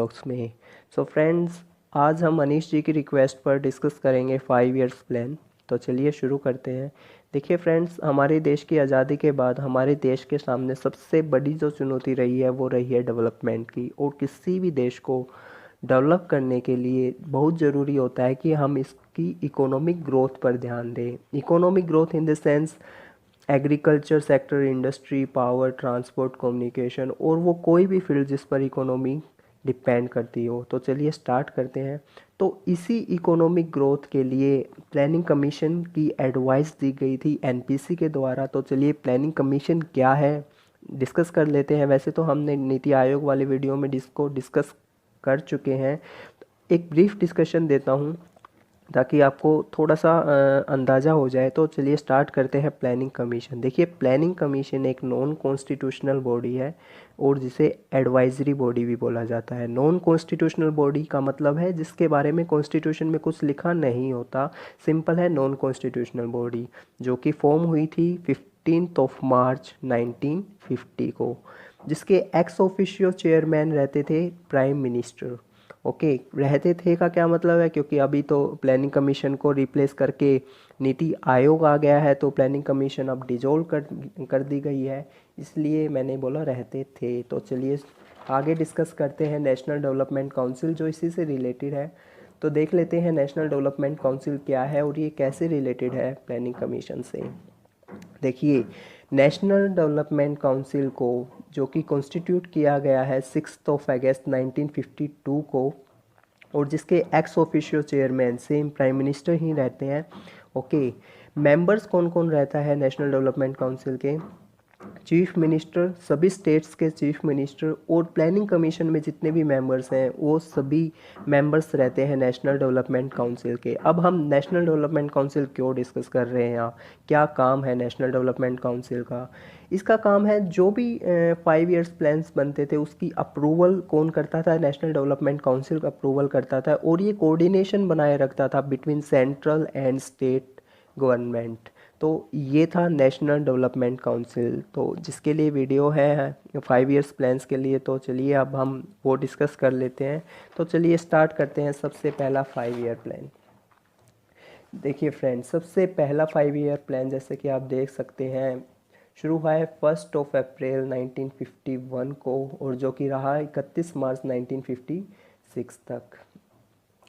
Box में। So friends, आज हम मनीष जी की रिक्वेस्ट पर डिस्कस करेंगे 5 इयर्स प्लान। तो चलिए शुरू करते हैं। देखिए फ्रेंड्स, हमारे देश की आज़ादी के बाद हमारे देश के सामने सबसे बड़ी जो चुनौती रही है वो रही है डेवलपमेंट की। और किसी भी देश को डेवलप करने के लिए बहुत ज़रूरी होता है कि हम इसकी इकोनॉमिक ग्रोथ पर ध्यान दें। Economic growth in the sense agriculture sector, industry, power, transport, communication और वो कोई भी फील्ड जिस पर इकोनॉमी डिपेंड करती हो। तो चलिए स्टार्ट करते हैं। तो इसी इकोनॉमिक ग्रोथ के लिए प्लानिंग कमीशन की एडवाइस दी गई थी एनपीसी के द्वारा। तो चलिए प्लानिंग कमीशन क्या है डिस्कस कर लेते हैं। वैसे तो हमने नीति आयोग वाले वीडियो में डिस्कस कर चुके हैं। एक ब्रीफ डिस्कशन देता हूँ ताकि आपको थोड़ा सा अंदाज़ा हो जाए। तो चलिए स्टार्ट करते हैं। प्लानिंग कमीशन, देखिए प्लानिंग कमीशन एक नॉन कॉन्स्टिट्यूशनल बॉडी है और जिसे एडवाइजरी बॉडी भी बोला जाता है। नॉन कॉन्स्टिट्यूशनल बॉडी का मतलब है जिसके बारे में कॉन्स्टिट्यूशन में कुछ लिखा नहीं होता। सिंपल है, नॉन कॉन्स्टिट्यूशनल बॉडी, जो कि फॉर्म हुई थी 15 मार्च 1950 को, जिसके एक्स ऑफिशियो चेयरमैन रहते थे प्राइम मिनिस्टर। ओके, रहते थे का क्या मतलब है, क्योंकि अभी तो प्लानिंग कमीशन को रिप्लेस करके नीति आयोग आ गया है, तो प्लानिंग कमीशन अब डिजोल्व कर दी गई है, इसलिए मैंने बोला रहते थे। तो चलिए आगे डिस्कस करते हैं नेशनल डेवलपमेंट काउंसिल, जो इसी से रिलेटेड है। तो देख लेते हैं नेशनल डेवलपमेंट काउंसिल क्या है और ये कैसे रिलेटेड है प्लानिंग कमीशन से। देखिए, नेशनल डेवलपमेंट काउंसिल को जो कि कॉन्स्टिट्यूट किया गया है 6 अगस्त 1952 को, और जिसके ex officio chairman same prime minister ही रहते हैं। ओके, मेंबर्स कौन कौन रहता है नेशनल डेवलपमेंट काउंसिल के? चीफ मिनिस्टर, सभी स्टेट्स के चीफ मिनिस्टर, और प्लानिंग कमीशन में जितने भी मेंबर्स हैं वो सभी मेंबर्स रहते हैं नेशनल डेवलपमेंट काउंसिल के। अब हम नेशनल डेवलपमेंट काउंसिल क्यों डिस्कस कर रहे हैं यहाँ, क्या काम है नेशनल डेवलपमेंट काउंसिल का? इसका काम है जो भी 5 इयर्स प्लान्स बनते थे उसकी अप्रूवल कौन करता था? नेशनल डेवलपमेंट काउंसिल अप्रूवल करता था, और ये कोऑर्डिनेशन बनाए रखता था between central and state government. तो ये था नेशनल डेवलपमेंट काउंसिल, तो जिसके लिए वीडियो है 5 इयर्स प्लान्स के लिए। तो चलिए अब हम वो डिस्कस कर लेते हैं। तो चलिए स्टार्ट करते हैं। सबसे पहला 5 ईयर प्लान, देखिए फ्रेंड्स, सबसे पहला 5 ईयर प्लान जैसे कि आप देख सकते हैं शुरू हुआ है 1 अप्रैल 1951 को, और जो कि रहा 31 मार्च 1956 तक।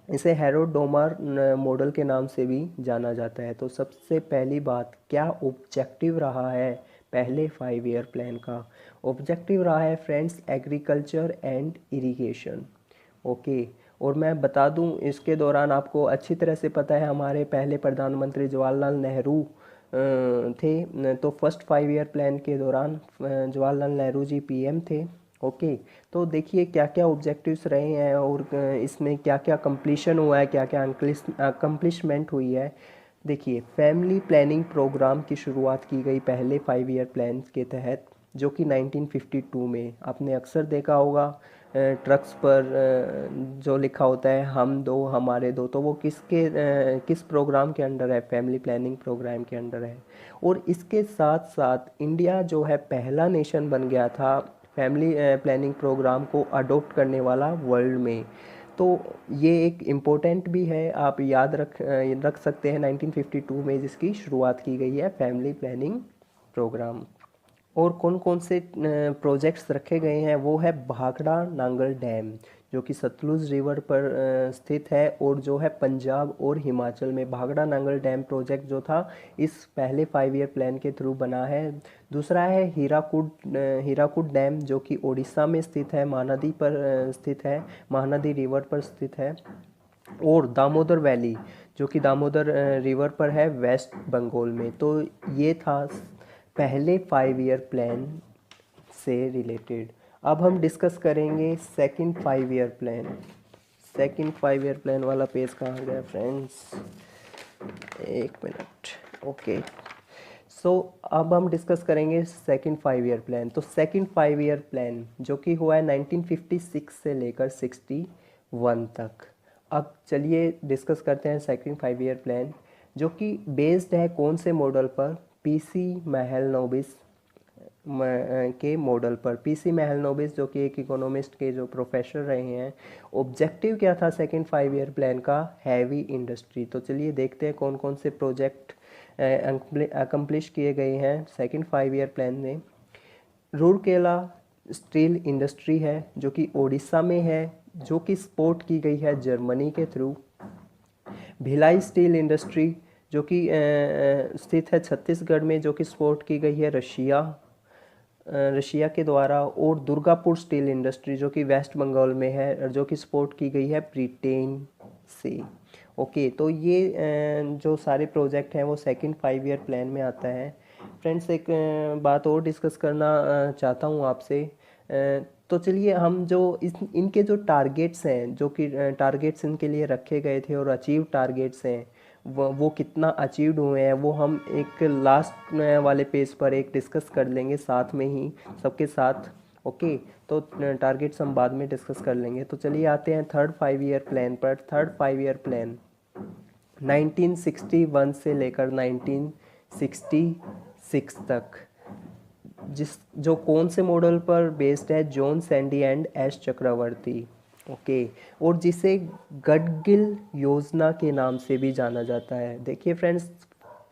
इसे हैरोल्ड डोमार मॉडल के नाम से भी जाना जाता है। तो सबसे पहली बात, क्या ऑब्जेक्टिव रहा है पहले 5 ईयर प्लान का? ऑब्जेक्टिव रहा है friends agriculture and irrigation. Okay, और मैं बता दूं इसके दौरान आपको अच्छी तरह से पता है हमारे पहले प्रधानमंत्री जवाहरलाल नेहरू थे। तो फर्स्ट 5 ईयर प्लान के दौरान जवाहरलाल नेहरू जी पीएम थे। ओके, तो देखिए क्या क्या ऑब्जेक्टिव्स रहे हैं और इसमें क्या क्या कंप्लीशन हुआ है, क्या क्या अकम्पलिशमेंट हुई है। देखिए, फैमिली प्लानिंग प्रोग्राम की शुरुआत की गई पहले 5 ईयर प्लान के तहत, जो कि 1952 में। आपने अक्सर देखा होगा ट्रक्स पर जो लिखा होता है हम दो हमारे दो, तो वो किस प्रोग्राम के अंडर है? फैमिली प्लानिंग प्रोग्राम के अंडर है। और इसके साथ साथ इंडिया जो है पहला नेशन बन गया था फैमिली प्लानिंग प्रोग्राम को अडोप्ट करने वाला वर्ल्ड में। तो ये एक इम्पोर्टेंट भी है, आप याद रख सकते हैं 1952 में जिसकी शुरुआत की गई है फैमिली प्लानिंग प्रोग्राम। और कौन कौन से प्रोजेक्ट्स रखे गए हैं वो है भाखड़ा नांगल डैम, जो कि सतलुज रिवर पर स्थित है, और जो है पंजाब और हिमाचल में। भाखड़ा नांगल डैम प्रोजेक्ट जो था इस पहले 5 ईयर प्लान के थ्रू बना है। दूसरा है हीराकुड डैम, जो कि उड़ीसा में स्थित है, महानदी पर स्थित है, महानदी रिवर पर स्थित है। और दामोदर वैली, जो कि दामोदर रिवर पर है, वेस्ट बंगाल में। तो ये था पहले 5 ईयर प्लान से रिलेटेड। अब हम डिस्कस करेंगे second 5 year plan. Second 5 year plan वाला पेज कहाँ गया फ्रेंड्स? एक मिनट। ओके, सो अब हम डिस्कस करेंगे सेकंड 5 ईयर प्लान। तो सेकंड 5 ईयर प्लान जो कि हुआ है 1956 से लेकर 61 तक। अब चलिए डिस्कस करते हैं सेकंड 5 ईयर प्लान, जो कि बेस्ड है कौन से मॉडल पर? पीसी महलनोबिस के मॉडल पर। पीसी महलनोबिस जो कि एक इकोनॉमिस्ट के जो प्रोफेसर रहे हैं, ऑब्जेक्टिव क्या था सेकंड 5 ईयर प्लान का? Heavy industry. तो चलिए देखते हैं कौन कौन से प्रोजेक्ट अकम्प्लिश किए गए हैं सेकंड 5 ईयर प्लान में। रूरकेला स्टील इंडस्ट्री है जो कि ओडिशा में है, जो कि सपोर्ट की गई है जर्मनी के थ्रू। भिलाई स्टील इंडस्ट्री जो कि स्थित है छत्तीसगढ़ में, जो कि सपोर्ट की गई है रशिया के द्वारा। और दुर्गापुर स्टील इंडस्ट्री जो कि वेस्ट बंगाल में है, जो कि सपोर्ट की गई है ब्रिटेन से। ओके, तो ये जो सारे प्रोजेक्ट हैं वो सेकंड 5 ईयर प्लान में आता है। फ्रेंड्स, एक बात और डिस्कस करना चाहता हूँ आपसे। तो चलिए हम जो इनके जो टारगेट्स हैं, जो कि टारगेट्स इनके लिए रखे गए थे और अचीव टारगेट्स हैं, वो कितना अचीव्ड हुए हैं वो हम एक लास्ट वाले पेज पर एक डिस्कस कर लेंगे साथ में ही सबके साथ। ओके, तो टारगेट्स हम बाद में डिस्कस कर लेंगे। तो चलिए आते हैं थर्ड 5 ईयर प्लान पर। थर्ड 5 ईयर प्लान 1961 से लेकर 1966 तक जो कौन से मॉडल पर बेस्ड है? John Sandy and S Chakravarty. Okay, और जिसे गडगिल योजना के नाम से भी जाना जाता है। देखिए फ्रेंड्स,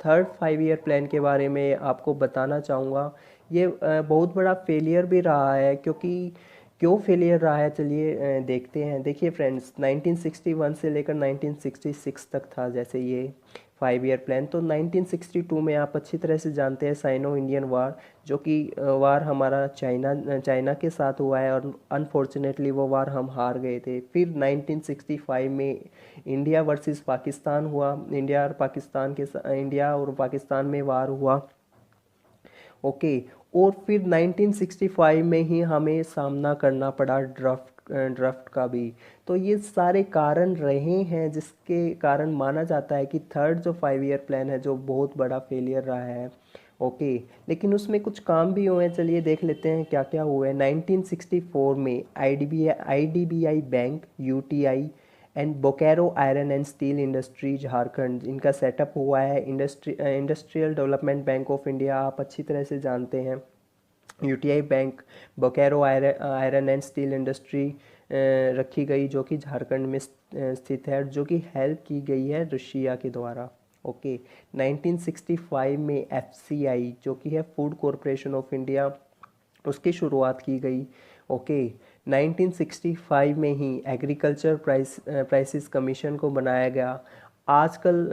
थर्ड 5 ईयर प्लान के बारे में आपको बताना चाहूँगा। ये बहुत बड़ा फेलियर भी रहा है, क्योंकि क्यों फेलियर रहा है चलिए देखते हैं। देखिए फ्रेंड्स, 1961 से लेकर 1966 तक था जैसे ये 5 ईयर प्लान। तो 1962 में आप अच्छी तरह से जानते हैं साइनो इंडियन वार, जो कि वार हमारा चाइना के साथ हुआ है, और अनफॉर्चुनेटली वो वार हम हार गए थे। फिर 1965 में इंडिया वर्सेस पाकिस्तान हुआ। इंडिया और पाकिस्तान में वार हुआ। ओके, और फिर 1965 में ही हमें सामना करना पड़ा ड्राफ्ट का भी। तो ये सारे कारण रहे हैं जिसके कारण माना जाता है कि थर्ड जो 5 ईयर प्लान है जो बहुत बड़ा फेलियर रहा है। ओके, लेकिन उसमें कुछ काम भी हुए हैं, चलिए देख लेते हैं क्या क्या हुआ है। 1964 में IDBI bank, UTI and Bokaro iron and steel industry Jharkhand, इनका सेटअप हुआ है। Industrial development bank of India आप अच्छी तरह से जानते हैं। UTI bank, Bokaro iron and steel industry रखी गई, जो कि झारखंड में स्थित है, जो कि हेल्प की गई है रशिया के द्वारा। ओके, 1965 में एफसीआई जो कि है फूड कॉरपोरेशन ऑफ इंडिया, उसकी शुरुआत की गई। ओके, 1965 में ही एग्रीकल्चर प्राइसेस कमीशन को बनाया गया। आजकल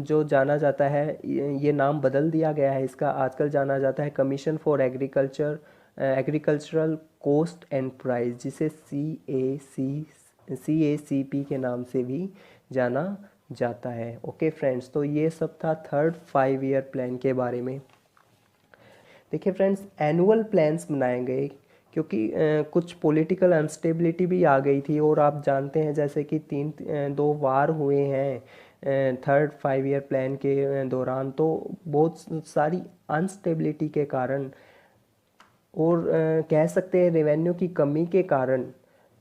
जो जाना जाता है, ये नाम बदल दिया गया है इसका, आजकल जाना जाता है commission for agricultural cost and price, जिसे CACP के नाम से भी जाना जाता है। ओके फ्रेंड्स, तो ये सब था थर्ड 5 ईयर प्लान के बारे में। देखिए फ्रेंड्स, एनुअल प्लान्स बनाए गए क्योंकि कुछ पॉलिटिकल अनस्टेबिलिटी भी आ गई थी, और आप जानते हैं जैसे कि 2 वार हुए हैं थर्ड 5 ईयर प्लान के दौरान, तो बहुत सारी अनस्टेबिलिटी के कारण और कह सकते हैं रेवेन्यू की कमी के कारण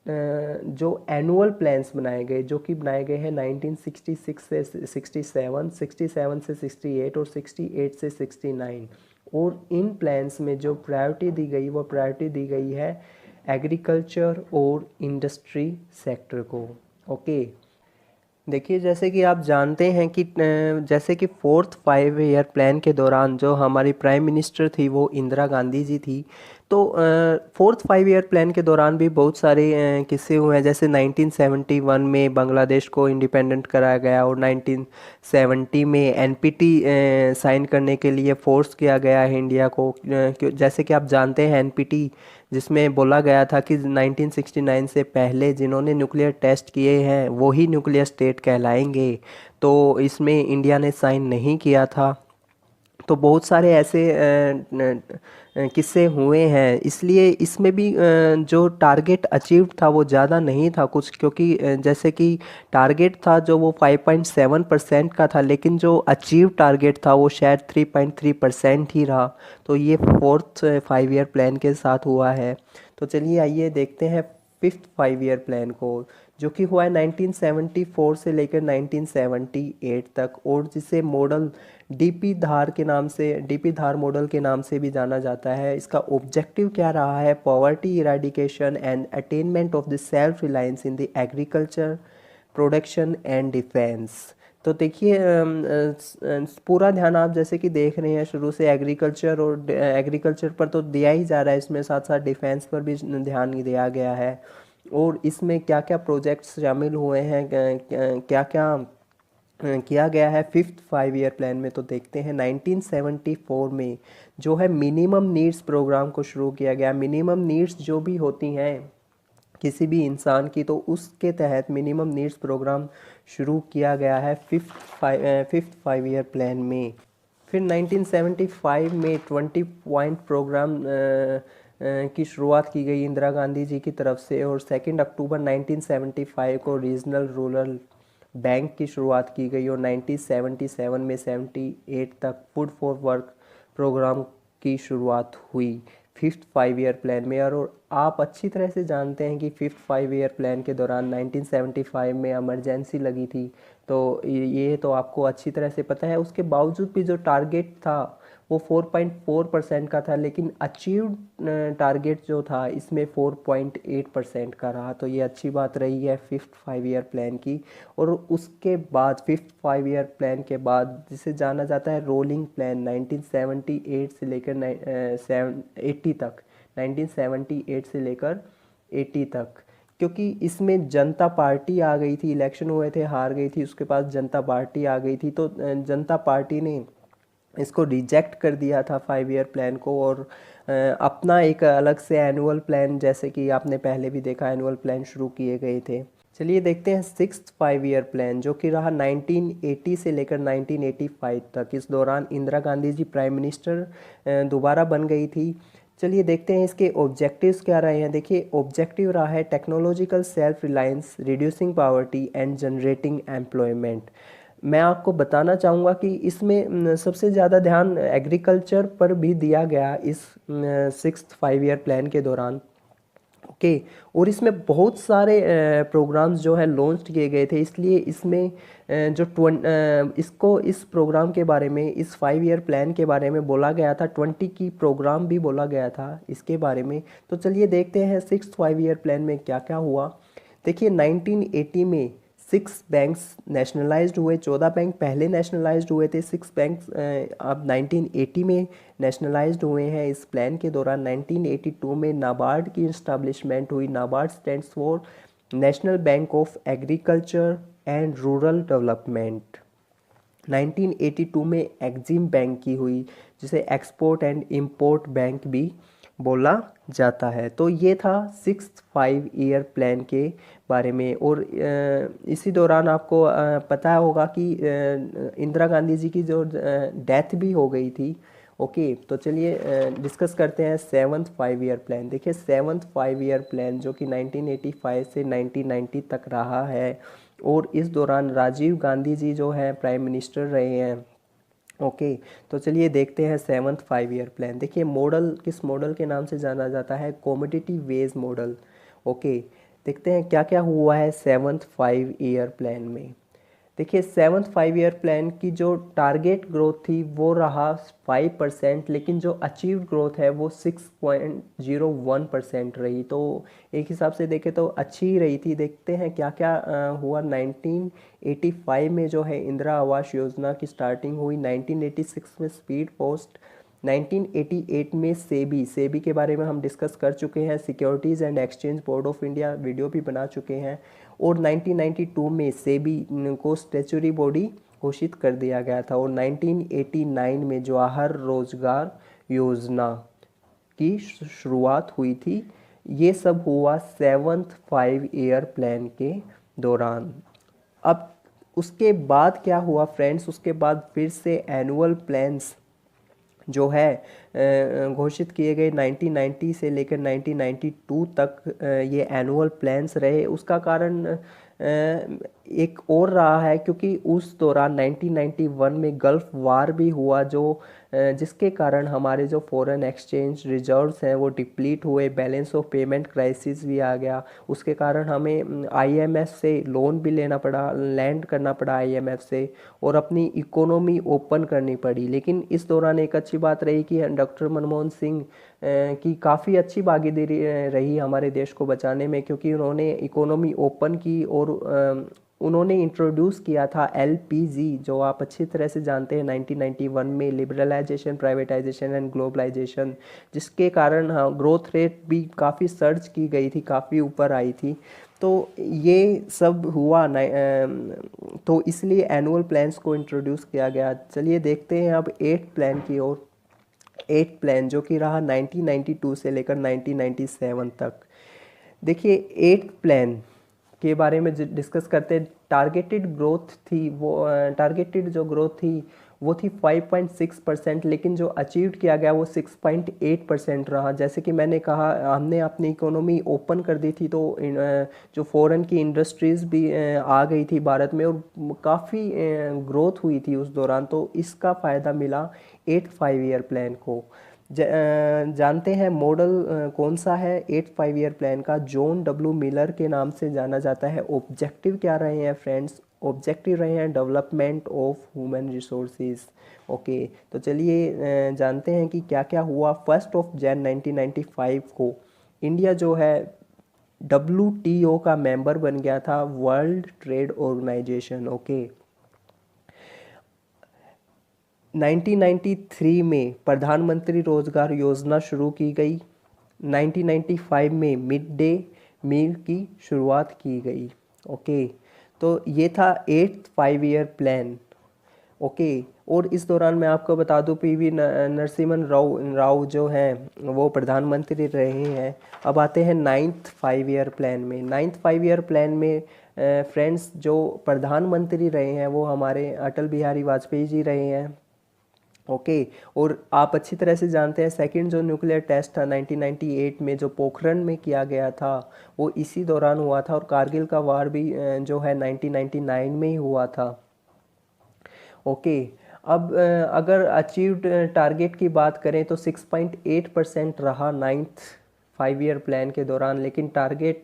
जो एनुअल प्लान्स बनाए गए, जो कि बनाए गए हैं 1966 से 67, 67 से 68 और 68 से 69। और इन प्लान्स में जो प्रायोरिटी दी गई वो प्रायोरिटी दी गई है एग्रीकल्चर और इंडस्ट्री सेक्टर को। ओके, देखिए जैसे कि आप जानते हैं कि जैसे कि फोर्थ 5 ईयर प्लान के दौरान जो हमारी प्राइम मिनिस्टर थी वो इंदिरा गांधी जी थी। तो फोर्थ 5 ईयर प्लान के दौरान भी बहुत सारे किस्से हुए हैं, जैसे 1971 में बांग्लादेश को इंडिपेंडेंट कराया गया, और 1970 में एनपीटी साइन करने के लिए फोर्स किया गया है इंडिया को। जैसे कि आप जानते हैं एनपीटी, जिसमें बोला गया था कि 1969 से पहले जिन्होंने न्यूक्लियर टेस्ट किए हैं वही न्यूक्लियर स्टेट कहलाएंगे, तो इसमें इंडिया ने साइन नहीं किया था। तो बहुत सारे ऐसे किस्से हुए हैं, इसलिए इसमें भी जो टारगेट अचीव था वो ज़्यादा नहीं था कुछ, क्योंकि जैसे कि टारगेट था जो वो 5.7% का था, लेकिन जो अचीव टारगेट था वो शायद 3.3% ही रहा। तो ये फोर्थ 5 ईयर प्लान के साथ हुआ है। तो चलिए आइए देखते हैं फिफ्थ 5 ईयर प्लान को, जो कि हुआ है 1974 से लेकर 1978 तक, और जिसे मॉडल डीपी धार मॉडल के नाम से भी जाना जाता है। इसका ऑब्जेक्टिव क्या रहा है? Poverty eradication and attainment of the self reliance in the agriculture, production and defence. तो देखिए पूरा ध्यान आप जैसे कि देख रहे हैं शुरू से एग्रीकल्चर पर तो दिया ही जा रहा है, इसमें साथ साथ डिफेंस पर भी ध्यान दिया गया है। और इसमें क्या क्या प्रोजेक्ट्स शामिल हुए हैं, क्या क्या किया गया है फिफ्थ 5 ईयर प्लान में, तो देखते हैं 1974 में जो है मिनिमम नीड्स प्रोग्राम को शुरू किया गया। मिनिमम नीड्स जो भी होती हैं किसी भी इंसान की, तो उसके तहत मिनिमम नीड्स प्रोग्राम शुरू किया गया है फिफ्थ 5 ईयर प्लान में। फिर 1975 में 20 पॉइंट प्रोग्राम की शुरुआत की गई इंदिरा गांधी जी की तरफ से, और 2 अक्टूबर 1975 को रीजनल रूरल बैंक की शुरुआत की गई, और 1977 में 78 तक फूड फॉर वर्क प्रोग्राम की शुरुआत हुई फिफ्थ 5 ईयर प्लान में। और आप अच्छी तरह से जानते हैं कि फिफ्थ 5 ईयर प्लान के दौरान 1975 में इमरजेंसी लगी थी, तो ये तो आपको अच्छी तरह से पता है। उसके बावजूद भी जो टारगेट था वो 4.4% का था, लेकिन अचीव्ड टारगेट जो था इसमें 4.8% का रहा। तो ये अच्छी बात रही है फिफ्थ 5 ईयर प्लान की। और उसके बाद फिफ्थ 5 ईयर प्लान के बाद जिसे जाना जाता है रोलिंग प्लान, 1978 से लेकर 80 तक, 1978 से लेकर 80 तक, क्योंकि इसमें जनता पार्टी आ गई थी, इलेक्शन हुए थे, हार गई थी, उसके पास जनता पार्टी आ गई थी, तो जनता पार्टी ने इसको रिजेक्ट कर दिया था 5 ईयर प्लान को, और अपना एक अलग से एनुअल प्लान, जैसे कि आपने पहले भी देखा, एनुअल प्लान शुरू किए गए थे। चलिए देखते हैं सिक्स्थ 5 ईयर प्लान, जो कि रहा 1980 से लेकर 1985 तक। इस दौरान इंदिरा गांधी जी प्राइम मिनिस्टर दोबारा बन गई थी। चलिए देखते हैं इसके ऑब्जेक्टिव्स क्या रहे हैं। देखिए ऑब्जेक्टिव रहा है technological self reliance, reducing poverty and generating employment. मैं आपको बताना चाहूँगा कि इसमें सबसे ज़्यादा ध्यान एग्रीकल्चर पर भी दिया गया इस सिक्स्थ 5 ईयर प्लान के दौरान। ओके, और इसमें बहुत सारे प्रोग्राम्स जो है लॉन्च किए गए थे, इसलिए इसमें इसको इस प्रोग्राम के बारे में, इस 5 ईयर प्लान के बारे में बोला गया था, 20 की प्रोग्राम भी बोला गया था इसके बारे में। तो चलिए देखते हैं सिक्स्थ 5 ईयर प्लान में क्या क्या हुआ। देखिए 1980 में 6 बैंक्स नेशनलाइज्ड हुए, 14 बैंक पहले नेशनलाइज्ड हुए थे, 6 बैंक्स अब 1980 में नेशनलाइज्ड हुए हैं। इस प्लान के दौरान 1982 में नाबार्ड की इस्टेब्लिशमेंट हुई। NABARD stands for national bank of agriculture and rural development. 1982 में एक्जिम बैंक की हुई, जिसे एक्सपोर्ट एंड इंपोर्ट बैंक भी बोला जाता है। तो ये था सिक्स्थ 5 ईयर प्लान के बारे में। और इसी दौरान आपको पता होगा कि इंदिरा गांधी जी की जो डेथ भी हो गई थी। ओके, तो चलिए डिस्कस करते हैं सेवन्थ 5 ईयर प्लान। देखिए सेवन्थ 5 ईयर प्लान जो कि 1985 से 1990 तक रहा है, और इस दौरान राजीव गांधी जी जो है प्राइम मिनिस्टर रहे हैं। ओके, तो चलिए देखते हैं सेवन्थ 5 ईयर प्लान। देखिए मॉडल किस मॉडल के नाम से जाना जाता है? Commodity veg model. ओके, देखते हैं क्या क्या हुआ है सेवन्थ 5 ईयर प्लान में। देखिए सेवन्थ 5 ईयर प्लान की जो टारगेट ग्रोथ थी वो रहा 5%, लेकिन जो अचीव्ड ग्रोथ है वो 6.01% रही। तो एक हिसाब से देखें तो अच्छी ही रही थी। देखते हैं क्या क्या हुआ। 1985 में जो है इंदिरा आवास योजना की स्टार्टिंग हुई। 1986 में स्पीड पोस्ट। 1988 में सेबी के बारे में हम डिस्कस कर चुके हैं, securities and exchange board of India, video भी बना चुके हैं। और 1992 में सेबी को स्टैच्यूटरी बॉडी घोषित कर दिया गया था। और 1989 में जवाहर रोजगार योजना की शुरुआत हुई थी। ये सब हुआ सेवन्थ 5 ईयर प्लान के दौरान। अब उसके बाद क्या हुआ फ्रेंड्स? उसके बाद फिर से एनुअल प्लान्स जो है घोषित किए गए 1990 से लेकर 1992 तक ये एनुअल प्लान्स रहे। उसका कारण एक और रहा है, क्योंकि उस दौरान 1991 में गल्फ़ वार भी हुआ, जो जिसके कारण हमारे जो फॉरेन एक्सचेंज रिजर्व्स हैं वो डिप्लीट हुए, बैलेंस ऑफ पेमेंट क्राइसिस भी आ गया। उसके कारण हमें आईएमएफ से लोन भी लेना पड़ा, लैंड करना पड़ा आईएमएफ से, और अपनी इकोनॉमी ओपन करनी पड़ी। लेकिन इस दौरान एक अच्छी बात रही कि डॉक्टर मनमोहन सिंह की काफ़ी अच्छी भागीदारी रही हमारे देश को बचाने में, क्योंकि उन्होंने इकोनॉमी ओपन की और उन्होंने इंट्रोड्यूस किया था एलपीजी, जो आप अच्छी तरह से जानते हैं 1991 में, लिबरलाइजेशन, प्राइवेटाइजेशन एंड ग्लोबलाइजेशन, जिसके कारण हाँ ग्रोथ रेट भी काफ़ी सर्च की गई थी, काफ़ी ऊपर आई थी। तो ये सब हुआ तो इसलिए एनुअल प्लान्स को इंट्रोड्यूस किया गया। चलिए देखते हैं अब 8th प्लान की ओर। 8th प्लान जो कि रहा 1992 से लेकर 1997 तक। देखिए 8th प्लान के बारे में डिस्कस करते हैं। टारगेटेड ग्रोथ थी वो, टारगेटेड जो ग्रोथ थी वो थी 5.6%, लेकिन जो अचीव किया गया वो 6.8% रहा। जैसे कि मैंने कहा, हमने अपनी इकोनॉमी ओपन कर दी थी, तो जो फॉरेन की इंडस्ट्रीज़ भी आ गई थी भारत में, और काफ़ी ग्रोथ हुई थी उस दौरान, तो इसका फ़ायदा मिला 8th 5 ईयर प्लान को। जानते हैं मॉडल कौन सा है 8th 5 ईयर प्लान का? जॉन डब्ल्यू मिलर के नाम से जाना जाता है। ऑब्जेक्टिव क्या रहे हैं फ्रेंड्स? ऑब्जेक्टिव रहे हैं development of human resources. Okay, तो चलिए जानते हैं कि क्या क्या हुआ। 1 जनवरी 1995 को इंडिया जो है WTO का मेंबर बन गया था, वर्ल्ड ट्रेड ऑर्गेनाइजेशन। ओके, 1993 में प्रधानमंत्री रोजगार योजना शुरू की गई। 1995 में मिड डे मील की शुरुआत की गई। ओके, तो ये था 8th 5 ईयर प्लान। ओके, और इस दौरान मैं आपको बता दूं PV नरसिम्हन राव जो हैं वो प्रधानमंत्री रहे हैं। अब आते हैं 9th 5 ईयर प्लान में। 9th 5 ईयर प्लान में फ्रेंड्स जो प्रधानमंत्री रहे हैं वो हमारे अटल बिहारी वाजपेयी जी रहे हैं। ओके, और आप अच्छी तरह से जानते हैं सेकंड जो न्यूक्लियर टेस्ट था 1998 में, जो पोखरण में किया गया था, वो इसी दौरान हुआ था। और कारगिल का वार भी जो है 1999 में ही हुआ था। ओके, अब अगर अचीव्ड टारगेट की बात करें तो 6.8% रहा 9th 5 ईयर प्लान के दौरान, लेकिन टारगेट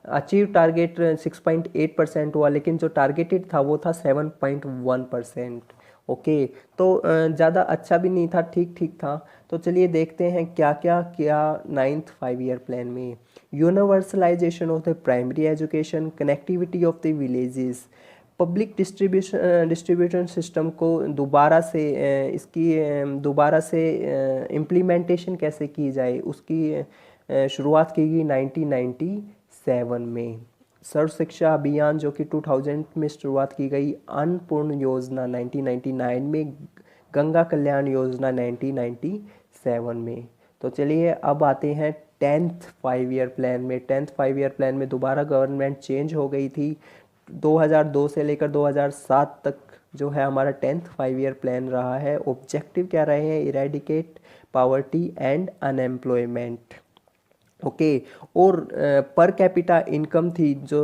अचीव टारगेट 6.8% हुआ, लेकिन जो टारगेटेड था वो था 7.1%। ओके, तो ज़्यादा अच्छा भी नहीं था, ठीक ठीक था। तो चलिए देखते हैं क्या क्या किया 9th 5 ईयर प्लान में। Universalization of the primary education, connectivity of the villages, public distribution system को दोबारा से इसकी दोबारा से इम्प्लीमेंटेशन कैसे की जाए, उसकी शुरुआत की गई 1997 में। सर्व शिक्षा अभियान जो कि 2000 में शुरुआत की गई। अन्नपूर्ण योजना 1999 में। गंगा कल्याण योजना 1997 में। तो चलिए अब आते हैं 10th 5 ईयर प्लान में। 10th 5 ईयर प्लान में दोबारा गवर्नमेंट चेंज हो गई थी। 2002 से लेकर 2007 तक जो है हमारा 10th 5 ईयर प्लान रहा है। ऑब्जेक्टिव क्या रहे हैं? Eradicate poverty and unemployment. Okay, और पर कैपिटा इनकम थी जो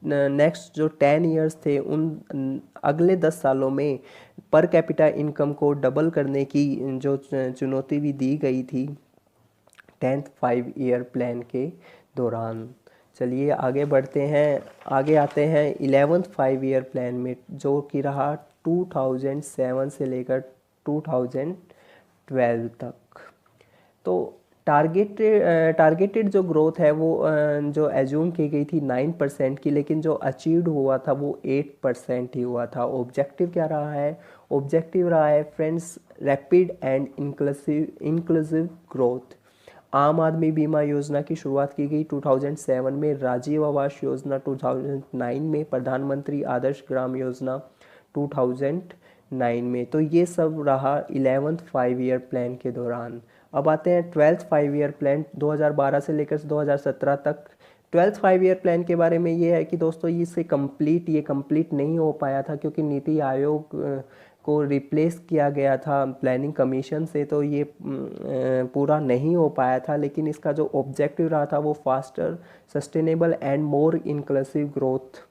नेक्स्ट जो 10 ईयर्स थे, उन अगले 10 सालों में पर कैपिटा इनकम को डबल करने की जो चुनौती भी दी गई थी 10th 5 ईयर प्लान के दौरान। चलिए आगे बढ़ते हैं, आगे आते हैं 11th 5 ईयर प्लान में, जो कि रहा 2007 से लेकर 2012 तक। तो टारगेटेड जो ग्रोथ है वो जो एज्यूम की गई थी 9% की, लेकिन जो अचीव्ड हुआ था वो 8% ही हुआ था। ऑब्जेक्टिव क्या रहा है? ऑब्जेक्टिव रहा है friends rapid and inclusive growth. आम आदमी बीमा योजना की शुरुआत की गई 2007 में। राजीव आवास योजना 2009 में। प्रधानमंत्री आदर्श ग्राम योजना 2009 में। तो ये सब रहा 11th 5 ईयर प्लान के दौरान। अब आते हैं 12th 5 ईयर प्लान 2012 से लेकर 2017 तक। 12th 5 ईयर प्लान के बारे में ये है कि दोस्तों ये कंप्लीट नहीं हो पाया था, क्योंकि नीति आयोग को रिप्लेस किया गया था प्लानिंग कमीशन से, तो ये पूरा नहीं हो पाया था। लेकिन इसका जो ऑब्जेक्टिव रहा था वो faster, sustainable and more inclusive growth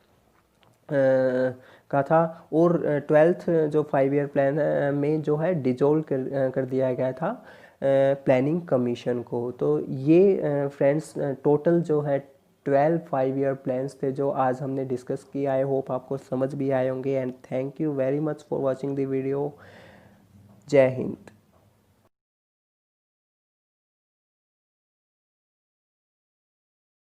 का था। और 12th जो 5 ईयर प्लान में जो है डिजोल्व कर दिया गया था प्लानिंग कमीशन को। तो ये फ्रेंड्स टोटल जो है 12 5 ईयर प्लान्स थे जो आज हमने डिस्कस किया। आई होप आपको समझ भी आए होंगे। And thank you very much for watching the video. जय हिंद।